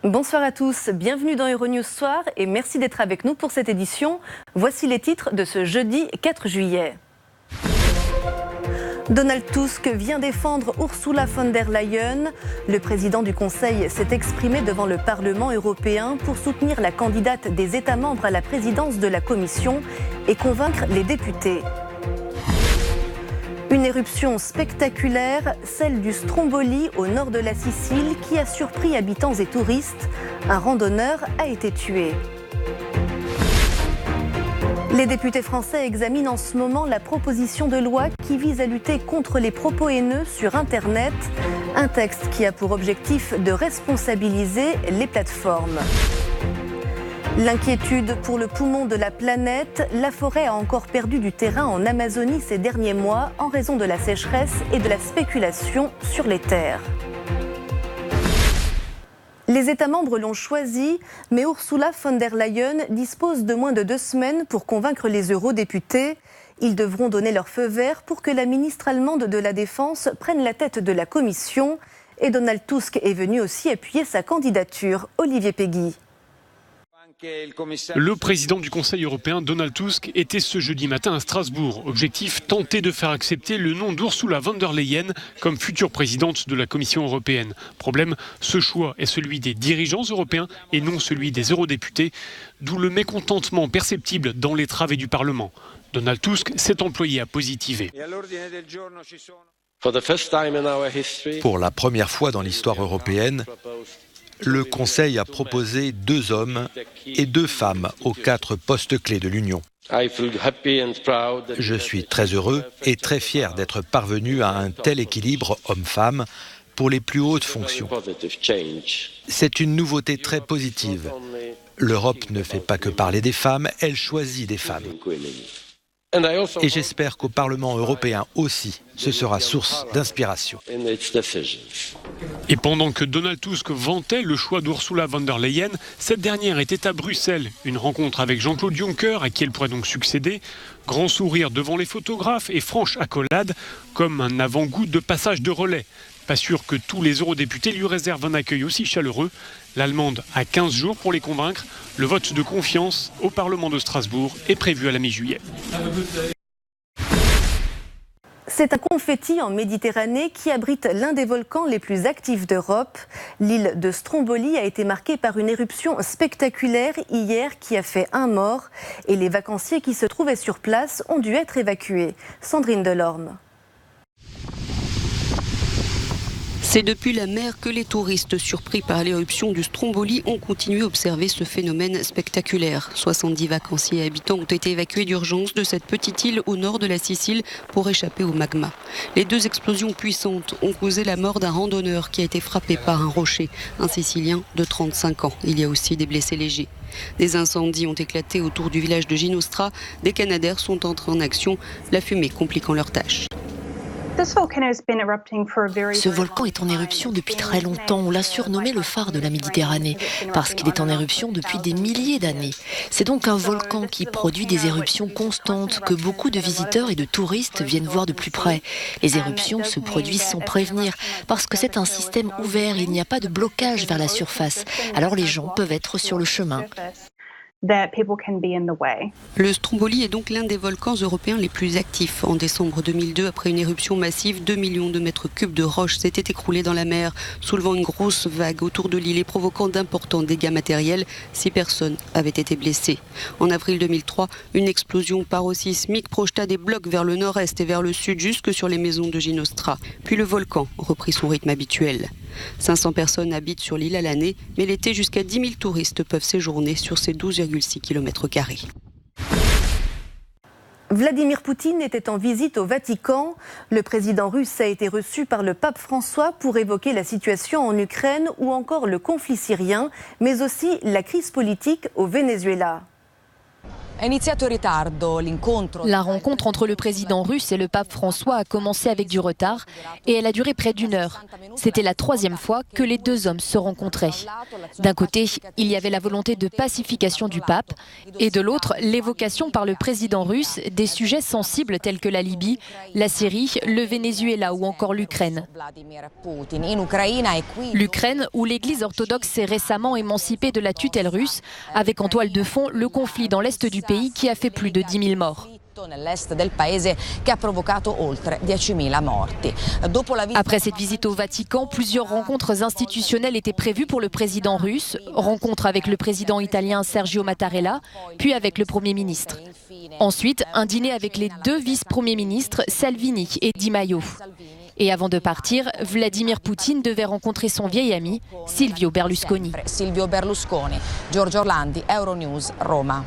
Bonsoir à tous, bienvenue dans Euronews Soir et merci d'être avec nous pour cette édition. Voici les titres de ce jeudi 4 juillet. Donald Tusk vient défendre Ursula von der Leyen. Le président du Conseil s'est exprimé devant le Parlement européen pour soutenir la candidate des États membres à la présidence de la Commission et convaincre les députés. Une éruption spectaculaire, celle du Stromboli au nord de la Sicile, qui a surpris habitants et touristes. Un randonneur a été tué. Les députés français examinent en ce moment la proposition de loi qui vise à lutter contre les propos haineux sur Internet. Un texte qui a pour objectif de responsabiliser les plateformes. L'inquiétude pour le poumon de la planète, la forêt a encore perdu du terrain en Amazonie ces derniers mois en raison de la sécheresse et de la spéculation sur les terres. Les États membres l'ont choisi, mais Ursula von der Leyen dispose de moins de 2 semaines pour convaincre les eurodéputés. Ils devront donner leur feu vert pour que la ministre allemande de la Défense prenne la tête de la Commission. Et Donald Tusk est venu aussi appuyer sa candidature. Olivier Peggy. Le président du Conseil européen, Donald Tusk, était ce jeudi matin à Strasbourg. Objectif, tenter de faire accepter le nom d'Ursula von der Leyen comme future présidente de la Commission européenne. Problème, ce choix est celui des dirigeants européens et non celui des eurodéputés, d'où le mécontentement perceptible dans les travées du Parlement. Donald Tusk s'est employé à positiver. Pour la première fois dans l'histoire européenne, le Conseil a proposé 2 hommes et 2 femmes aux 4 postes clés de l'Union. Je suis très heureux et très fier d'être parvenu à un tel équilibre homme-femme pour les plus hautes fonctions. C'est une nouveauté très positive. L'Europe ne fait pas que parler des femmes, elle choisit des femmes. Et j'espère qu'au Parlement européen aussi, ce sera source d'inspiration. Et pendant que Donald Tusk vantait le choix d'Ursula von der Leyen, cette dernière était à Bruxelles. Une rencontre avec Jean-Claude Juncker, à qui elle pourrait donc succéder. Grand sourire devant les photographes et franche accolade, comme un avant-goût de passage de relais. Pas sûr que tous les eurodéputés lui réservent un accueil aussi chaleureux. L'Allemande a 15 jours pour les convaincre. Le vote de confiance au Parlement de Strasbourg est prévu à la mi-juillet. C'est un confetti en Méditerranée qui abrite l'un des volcans les plus actifs d'Europe. L'île de Stromboli a été marquée par une éruption spectaculaire hier qui a fait 1 mort. Et les vacanciers qui se trouvaient sur place ont dû être évacués. Sandrine Delorme. C'est depuis la mer que les touristes surpris par l'éruption du Stromboli ont continué à observer ce phénomène spectaculaire. 70 vacanciers et habitants ont été évacués d'urgence de cette petite île au nord de la Sicile pour échapper au magma. Les 2 explosions puissantes ont causé la mort d'un randonneur qui a été frappé par un rocher, un Sicilien de 35 ans. Il y a aussi des blessés légers. Des incendies ont éclaté autour du village de Ginostra. Des Canadaires sont entrés en action, la fumée compliquant leur tâche. Ce volcan est en éruption depuis très longtemps. On l'a surnommé le phare de la Méditerranée parce qu'il est en éruption depuis des milliers d'années. C'est donc un volcan qui produit des éruptions constantes que beaucoup de visiteurs et de touristes viennent voir de plus près. Les éruptions se produisent sans prévenir parce que c'est un système ouvert. Il n'y a pas de blocage vers la surface. Alors les gens peuvent être sur le chemin. Le Stromboli est donc l'un des volcans européens les plus actifs. En décembre 2002, après une éruption massive, 2 millions de mètres cubes de roches s'étaient écroulés dans la mer, soulevant une grosse vague autour de l'île et provoquant d'importants dégâts matériels. 6 personnes avaient été blessées. En avril 2003, une explosion parosismique projeta des blocs vers le nord-est et vers le sud, jusque sur les maisons de Ginostra. Puis le volcan reprit son rythme habituel. 500 personnes habitent sur l'île à l'année, mais l'été, jusqu'à 10 000 touristes peuvent séjourner sur ces 12,6 km². Vladimir Poutine était en visite au Vatican. Le président russe a été reçu par le pape François pour évoquer la situation en Ukraine ou encore le conflit syrien, mais aussi la crise politique au Venezuela. La rencontre entre le président russe et le pape François a commencé avec du retard et elle a duré près d'1 heure. C'était la 3e fois que les deux hommes se rencontraient. D'un côté, il y avait la volonté de pacification du pape et de l'autre, l'évocation par le président russe des sujets sensibles tels que la Libye, la Syrie, le Venezuela ou encore l'Ukraine. L'Ukraine, où l'Église orthodoxe s'est récemment émancipée de la tutelle russe, avec en toile de fond le conflit dans l'est du pays qui a fait plus de 10 000 morts. Après cette visite au Vatican, plusieurs rencontres institutionnelles étaient prévues pour le président russe, rencontre avec le président italien Sergio Mattarella, puis avec le Premier ministre. Ensuite, un dîner avec les 2 vice-premiers ministres, Salvini et Di Maio. Et avant de partir, Vladimir Poutine devait rencontrer son vieil ami, Silvio Berlusconi. Giorgio Orlandi, Euronews, Roma.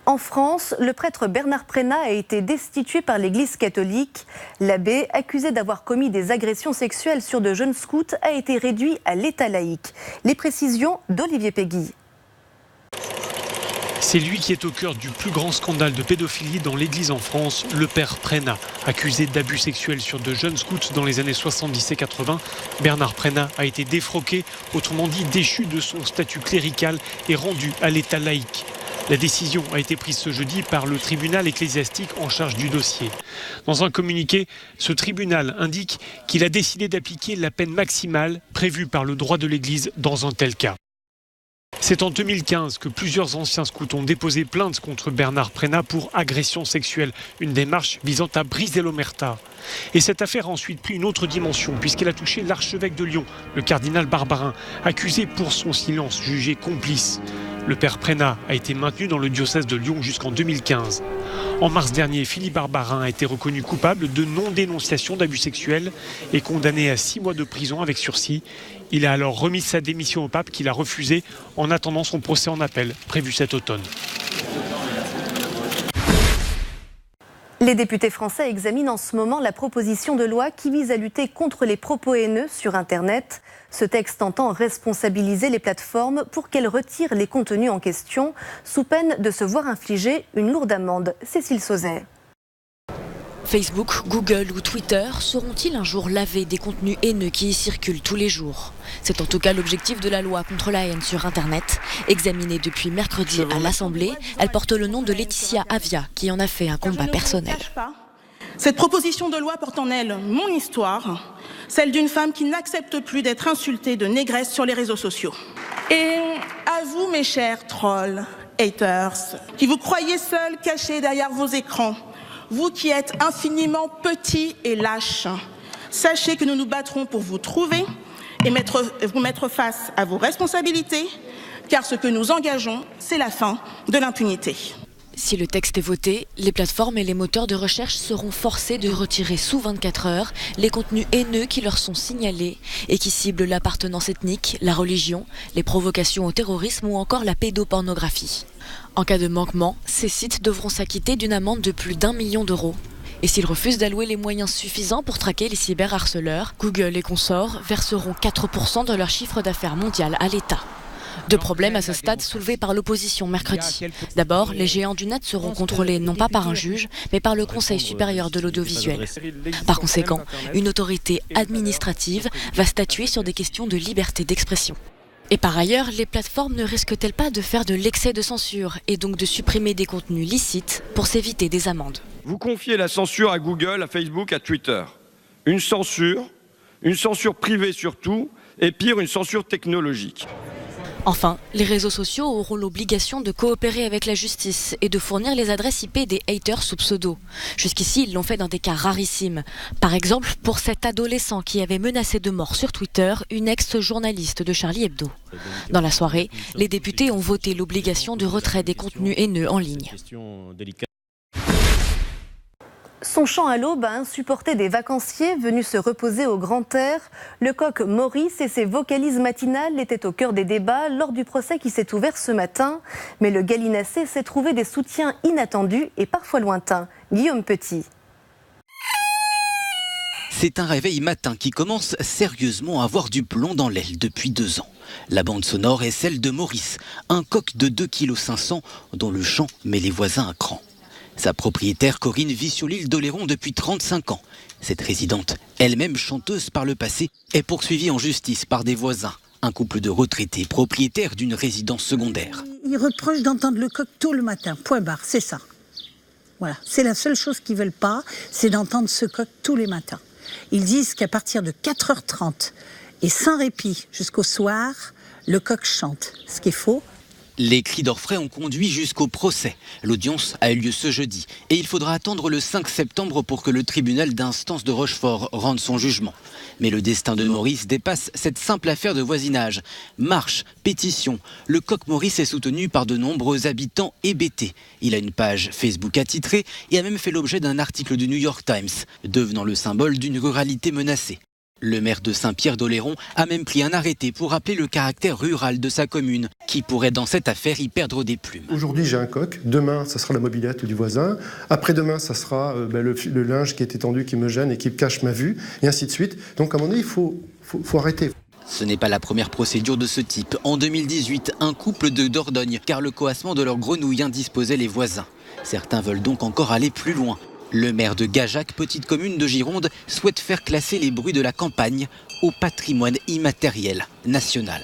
En France, le prêtre Bernard Prénat a été destitué par l'Église catholique. L'abbé, accusé d'avoir commis des agressions sexuelles sur de jeunes scouts, a été réduit à l'état laïque. Les précisions d'Olivier Péguy. C'est lui qui est au cœur du plus grand scandale de pédophilie dans l'Église en France, le père Prénat. Accusé d'abus sexuels sur de jeunes scouts dans les années 70 et 80, Bernard Prénat a été défroqué, autrement dit déchu de son statut clérical et rendu à l'état laïque. La décision a été prise ce jeudi par le tribunal ecclésiastique en charge du dossier. Dans un communiqué, ce tribunal indique qu'il a décidé d'appliquer la peine maximale prévue par le droit de l'Église dans un tel cas. C'est en 2015 que plusieurs anciens scouts ont déposé plainte contre Bernard Prénat pour agression sexuelle, une démarche visant à briser l'omerta. Et cette affaire a ensuite pris une autre dimension puisqu'elle a touché l'archevêque de Lyon, le cardinal Barbarin, accusé pour son silence, jugé complice. Le père Prénat a été maintenu dans le diocèse de Lyon jusqu'en 2015. En mars dernier, Philippe Barbarin a été reconnu coupable de non-dénonciation d'abus sexuels et condamné à 6 mois de prison avec sursis. Il a alors remis sa démission au pape qu'il a refusée en attendant son procès en appel prévu cet automne. Les députés français examinent en ce moment la proposition de loi qui vise à lutter contre les propos haineux sur Internet. Ce texte entend responsabiliser les plateformes pour qu'elles retirent les contenus en question, sous peine de se voir infliger une lourde amende. Cécile Sauzet. Facebook, Google ou Twitter seront-ils un jour lavés des contenus haineux qui y circulent tous les jours? C'est en tout cas l'objectif de la loi contre la haine sur Internet. Examinée depuis mercredi à l'Assemblée, elle porte le nom de Laetitia Avia, qui en a fait un combat personnel. Cette proposition de loi porte en elle mon histoire, celle d'une femme qui n'accepte plus d'être insultée de négresse sur les réseaux sociaux. Et à vous, mes chers trolls, haters, qui vous croyez seuls cachés derrière vos écrans, vous qui êtes infiniment petits et lâches, sachez que nous nous battrons pour vous trouver et vous mettre face à vos responsabilités, car ce que nous engageons, c'est la fin de l'impunité. Si le texte est voté, les plateformes et les moteurs de recherche seront forcés de retirer sous 24 heures les contenus haineux qui leur sont signalés et qui ciblent l'appartenance ethnique, la religion, les provocations au terrorisme ou encore la pédopornographie. En cas de manquement, ces sites devront s'acquitter d'une amende de plus d'1 million d'euros. Et s'ils refusent d'allouer les moyens suffisants pour traquer les cyberharceleurs, Google et consorts verseront 4% de leur chiffre d'affaires mondial à l'État. 2 problèmes à ce stade soulevés par l'opposition mercredi. D'abord, les géants du net seront contrôlés non pas par un juge, mais par le Conseil supérieur de l'audiovisuel. Par conséquent, une autorité administrative va statuer sur des questions de liberté d'expression. Et par ailleurs, les plateformes ne risquent-elles pas de faire de l'excès de censure et donc de supprimer des contenus licites pour s'éviter des amendes? Vous confiez la censure à Google, à Facebook, à Twitter. Une censure privée surtout, et pire, une censure technologique. Enfin, les réseaux sociaux auront l'obligation de coopérer avec la justice et de fournir les adresses IP des haters sous pseudo. Jusqu'ici, ils l'ont fait dans des cas rarissimes. Par exemple, pour cet adolescent qui avait menacé de mort sur Twitter une ex-journaliste de Charlie Hebdo. Dans la soirée, les députés ont voté l'obligation de retrait des contenus haineux en ligne. Son chant à l'aube a insupporté des vacanciers venus se reposer au grand air. Le coq Maurice et ses vocalises matinales étaient au cœur des débats lors du procès qui s'est ouvert ce matin. Mais le gallinacé s'est trouvé des soutiens inattendus et parfois lointains. Guillaume Petit. C'est un réveil matin qui commence sérieusement à avoir du plomb dans l'aile depuis 2 ans. La bande sonore est celle de Maurice, un coq de 2,5 kg dont le chant met les voisins à cran. Sa propriétaire Corinne vit sur l'île d'Oléron depuis 35 ans. Cette résidente, elle-même chanteuse par le passé, est poursuivie en justice par des voisins. Un couple de retraités propriétaires d'une résidence secondaire. Ils reprochent d'entendre le coq tôt le matin, point barre, c'est ça. Voilà, c'est la seule chose qu'ils ne veulent pas, c'est d'entendre ce coq tous les matins. Ils disent qu'à partir de 4h30 et sans répit jusqu'au soir, le coq chante, ce qui est faux. Les cris d'orfraie ont conduit jusqu'au procès. L'audience a eu lieu ce jeudi et il faudra attendre le 5 septembre pour que le tribunal d'instance de Rochefort rende son jugement. Mais le destin de Maurice dépasse cette simple affaire de voisinage. Marche, pétition, le coq Maurice est soutenu par de nombreux habitants hébétés. Il a une page Facebook attitrée et a même fait l'objet d'un article du New York Times, devenant le symbole d'une ruralité menacée. Le maire de Saint-Pierre-d'Oléron a même pris un arrêté pour rappeler le caractère rural de sa commune, qui pourrait dans cette affaire y perdre des plumes. Aujourd'hui j'ai un coq, demain ça sera la mobilette du voisin, après-demain ça sera le linge qui est étendu, qui me gêne et qui cache ma vue, et ainsi de suite. Donc à un moment donné il faut arrêter. Ce n'est pas la première procédure de ce type. En 2018, un couple de Dordogne, car le coassement de leurs grenouilles indisposait les voisins. Certains veulent donc encore aller plus loin. Le maire de Gajac, petite commune de Gironde, souhaite faire classer les bruits de la campagne au patrimoine immatériel national.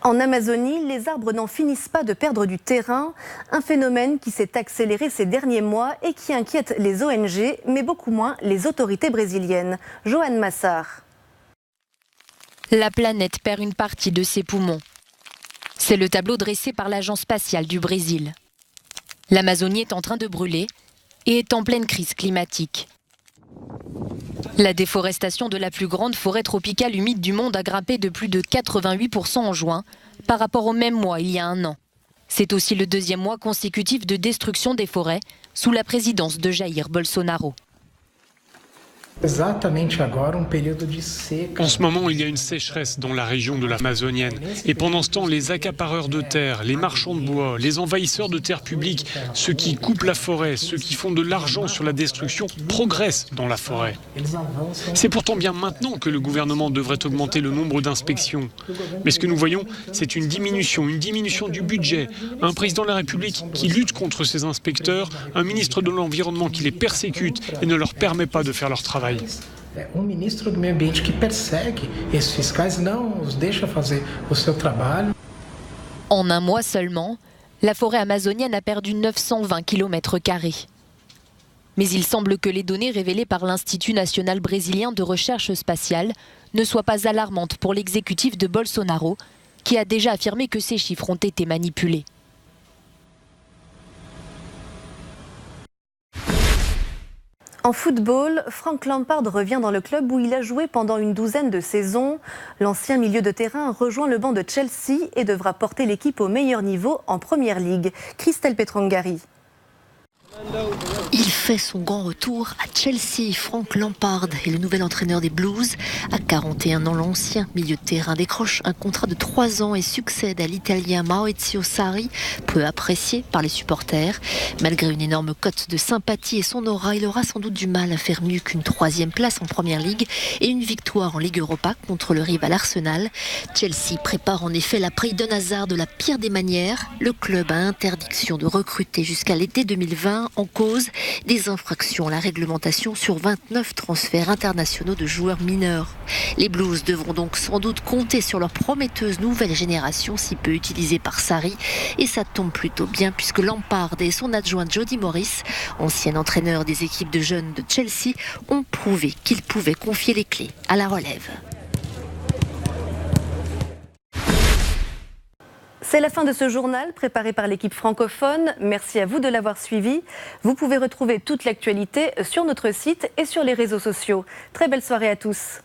En Amazonie, les arbres n'en finissent pas de perdre du terrain, un phénomène qui s'est accéléré ces derniers mois et qui inquiète les ONG, mais beaucoup moins les autorités brésiliennes. Joanne Massard. La planète perd une partie de ses poumons. C'est le tableau dressé par l'Agence spatiale du Brésil. L'Amazonie est en train de brûler et est en pleine crise climatique. La déforestation de la plus grande forêt tropicale humide du monde a grimpé de plus de 88% en juin par rapport au même mois il y a 1 an. C'est aussi le 2e mois consécutif de destruction des forêts sous la présidence de Jair Bolsonaro. En ce moment, il y a une sécheresse dans la région de l'Amazonienne. Et pendant ce temps, les accapareurs de terre, les marchands de bois, les envahisseurs de terres publiques, ceux qui coupent la forêt, ceux qui font de l'argent sur la destruction, progressent dans la forêt. C'est pourtant bien maintenant que le gouvernement devrait augmenter le nombre d'inspections. Mais ce que nous voyons, c'est une diminution du budget. Un président de la République qui lutte contre ces inspecteurs, un ministre de l'Environnement qui les persécute et ne leur permet pas de faire leur travail. Ministre do Meio Ambiente qui persegue esses fiscais, não os deixa fazer o seu trabalho. En 1 mois seulement, la forêt amazonienne a perdu 920 km². Mais il semble que les données révélées par l'Institut national brésilien de recherche spatiale ne soient pas alarmantes pour l'exécutif de Bolsonaro, qui a déjà affirmé que ces chiffres ont été manipulés. En football, Frank Lampard revient dans le club où il a joué pendant une 12aine de saisons. L'ancien milieu de terrain rejoint le banc de Chelsea et devra porter l'équipe au meilleur niveau en Première Ligue. Christelle Petrangari. Il fait son grand retour à Chelsea. Frank Lampard est le nouvel entraîneur des Blues. À 41 ans, l'ancien milieu de terrain décroche un contrat de 3 ans et succède à l'Italien Maurizio Sarri, peu apprécié par les supporters. Malgré une énorme cote de sympathie et son aura, il aura sans doute du mal à faire mieux qu'une 3e place en Première Ligue et une victoire en Ligue Europa contre le rival Arsenal. Chelsea prépare en effet la prise d'un hasard de la pire des manières. Le club a interdiction de recruter jusqu'à l'été 2020. En cause des infractions à la réglementation sur 29 transferts internationaux de joueurs mineurs. Les Blues devront donc sans doute compter sur leur prometteuse nouvelle génération si peu utilisée par Sarri. Et ça tombe plutôt bien puisque Lampard et son adjoint Jody Morris, ancien entraîneur des équipes de jeunes de Chelsea, ont prouvé qu'ils pouvaient confier les clés à la relève. C'est la fin de ce journal préparé par l'équipe francophone. Merci à vous de l'avoir suivi. Vous pouvez retrouver toute l'actualité sur notre site et sur les réseaux sociaux. Très belle soirée à tous.